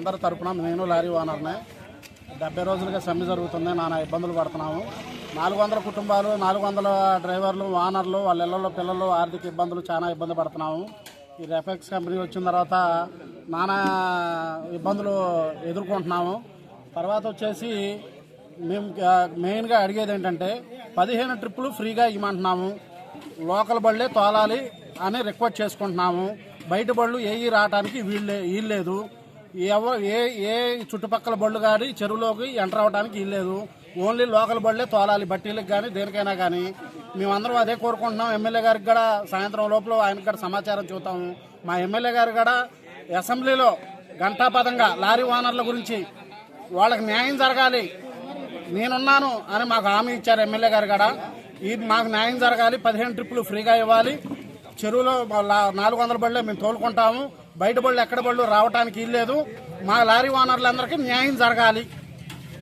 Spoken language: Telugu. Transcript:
అందరి తరపున నేను లారీ ఓనర్నే. 70 రోజులుగా సమ్మె జరుగుతుంది. నానా ఇబ్బందులు పడుతున్నాము. 400 కుటుంబాలు, 400 డ్రైవర్లు, ఓనర్లు, వాళ్ళ ఇళ్లలో పిల్లలు ఆర్థిక ఇబ్బందులు, చాలా ఇబ్బంది పడుతున్నాము. ఈ రెఫెక్స్ కంపెనీ వచ్చిన తర్వాత నానా ఇబ్బందులు ఎదుర్కొంటున్నాము. తర్వాత వచ్చేసి మేము మెయిన్గా అడిగేది ఏంటంటే 15 ట్రిప్పులు ఫ్రీగా ఇవ్వమంటున్నాము. లోకల్ బళ్ళే తోలాలి అని రిక్వెస్ట్ చేసుకుంటున్నాము. బయట బళ్ళు ఏవి రావడానికి వీల్లేదు. ఏ చుట్టుపక్కల బళ్ళు కానీ చెరువులోకి ఎంటర్ అవ్వడానికి వీల్లేదు. ఓన్లీ లోకల్ బళ్ళే తోలాలి, బట్టీలకు కానీ దేనికైనా కానీ. మేమందరం అదే కోరుకుంటున్నాం. ఎమ్మెల్యే గారికి కూడా సాయంత్రం లోపల ఆయనకు కూడా సమాచారం చూస్తాము. మా ఎమ్మెల్యే గారు కూడా అసెంబ్లీలో గంటాపదంగా లారీ ఓనర్ల గురించి వాళ్ళకి న్యాయం జరగాలి, నేనున్నాను అని మాకు హామీ ఇచ్చారు ఎమ్మెల్యే గారు కూడా. మాకు న్యాయం జరగాలి, 15 ట్రిప్పులు ఫ్రీగా ఇవ్వాలి. చెరువులో 400 బళ్ళే మేము తోలుకుంటాము. బయట బళ్ళు ఎక్కడ బళ్ళు రావడానికి వీల్లేదు. మా లారీ ఓనర్లందరికీ న్యాయం జరగాలి.